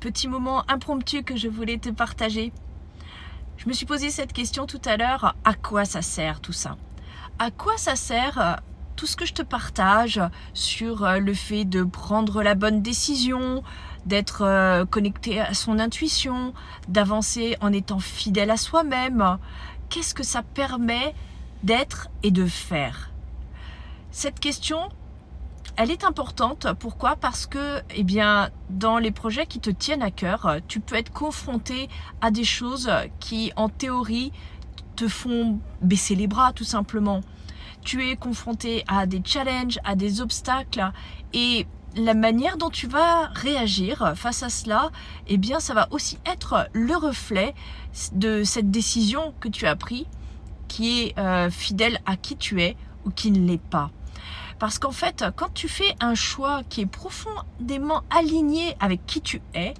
petit moment impromptu que je voulais te partager. Je me suis posé cette question tout à l'heure, à quoi ça sert tout ça? À quoi ça sert tout ce que je te partage sur le fait de prendre la bonne décision, d'être connecté à son intuition, d'avancer en étant fidèle à soi-même? Qu'est-ce que ça permet d'être et de faire? Cette question, elle est importante. Pourquoi? Parce que, dans les projets qui te tiennent à cœur, tu peux être confronté à des choses qui, en théorie, te font baisser les bras, tout simplement. Tu es confronté à des challenges, à des obstacles, et la manière dont tu vas réagir face à cela, ça va aussi être le reflet de cette décision que tu as prise, qui est fidèle à qui tu es ou qui ne l'est pas. Parce qu'en fait, quand tu fais un choix qui est profondément aligné avec qui tu es,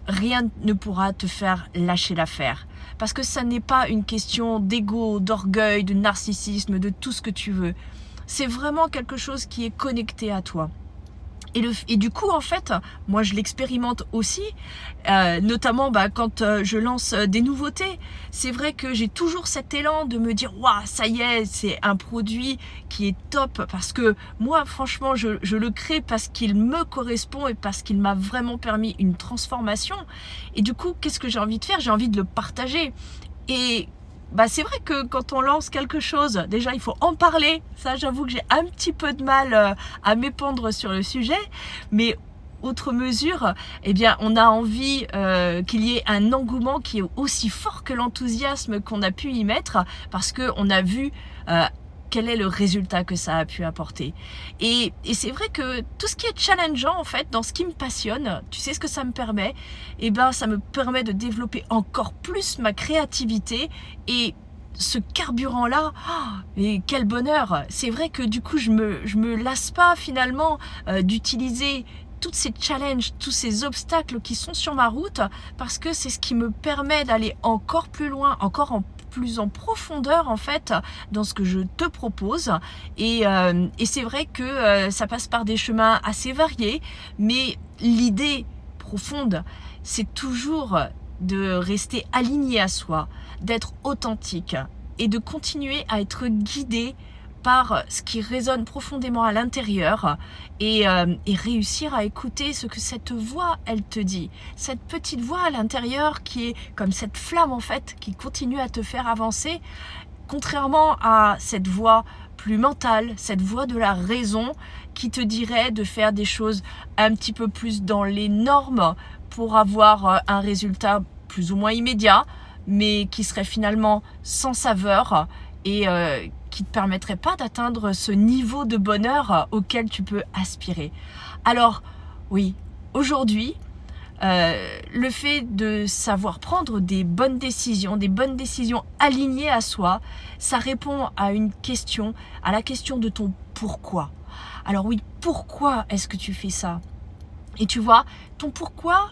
rien ne pourra te faire lâcher l'affaire. Parce que ça n'est pas une question d'ego, d'orgueil, de narcissisme, de tout ce que tu veux. C'est vraiment quelque chose qui est connecté à toi. Et du coup, en fait, moi je l'expérimente aussi, notamment quand je lance des nouveautés. C'est vrai que j'ai toujours cet élan de me dire « Waouh, ça y est, c'est un produit qui est top » parce que moi, franchement, je le crée parce qu'il me correspond et parce qu'il m'a vraiment permis une transformation. Et du coup, qu'est-ce que j'ai envie de faire? J'ai envie de le partager. Et c'est vrai que quand on lance quelque chose, déjà il faut en parler. Ça, j'avoue que j'ai un petit peu de mal à m'épandre sur le sujet. Mais outre mesure, on a envie qu'il y ait un engouement qui est aussi fort que l'enthousiasme qu'on a pu y mettre, parce qu'on a vu quel est le résultat que ça a pu apporter. Et c'est vrai que tout ce qui est challengeant, en fait, dans ce qui me passionne, tu sais ce que ça me permet? Ça me permet de développer encore plus ma créativité et ce carburant-là, et quel bonheur! C'est vrai que du coup, je me lasse pas finalement d'utiliser tous ces challenges, tous ces obstacles qui sont sur ma route, parce que c'est ce qui me permet d'aller encore plus loin, encore plus en profondeur en fait dans ce que je te propose. Et c'est vrai que ça passe par des chemins assez variés, mais l'idée profonde, c'est toujours de rester aligné à soi, d'être authentique et de continuer à être guidé par ce qui résonne profondément à l'intérieur et réussir à écouter ce que cette voix, elle te dit. Cette petite voix à l'intérieur qui est comme cette flamme en fait, qui continue à te faire avancer, contrairement à cette voix plus mentale, cette voix de la raison qui te dirait de faire des choses un petit peu plus dans les normes pour avoir un résultat plus ou moins immédiat, mais qui serait finalement sans saveur et qui ne te permettrait pas d'atteindre ce niveau de bonheur auquel tu peux aspirer. Alors oui, aujourd'hui, le fait de savoir prendre des bonnes décisions alignées à soi, ça répond à une question, à la question de ton pourquoi. Alors oui, pourquoi est-ce que tu fais ça? Et tu vois, ton pourquoi,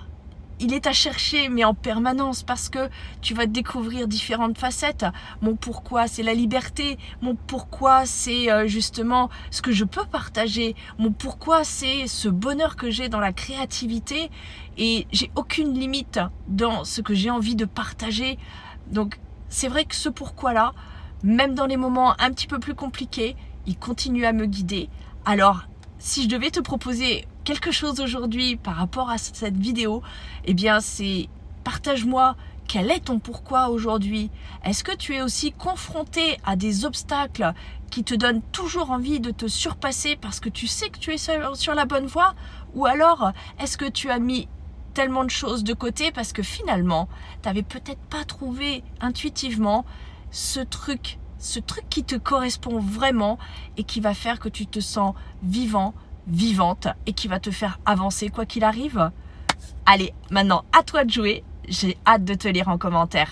il est à chercher, mais en permanence, parce que tu vas découvrir différentes facettes. Mon pourquoi, c'est la liberté. Mon pourquoi, c'est justement ce que je peux partager. Mon pourquoi, c'est ce bonheur que j'ai dans la créativité. Et j'ai aucune limite dans ce que j'ai envie de partager. Donc, c'est vrai que ce pourquoi-là, même dans les moments un petit peu plus compliqués, il continue à me guider. Alors, si je devais te proposer quelque chose aujourd'hui par rapport à cette vidéo, c'est partage-moi quel est ton pourquoi aujourd'hui. Est-ce que tu es aussi confronté à des obstacles qui te donnent toujours envie de te surpasser parce que tu sais que tu es sur la bonne voie? Ou alors, est-ce que tu as mis tellement de choses de côté parce que finalement, tu n'avais peut-être pas trouvé intuitivement ce truc qui te correspond vraiment et qui va faire que tu te sens vivant, vivante et qui va te faire avancer quoi qu'il arrive? Allez, maintenant à toi de jouer, j'ai hâte de te lire en commentaire.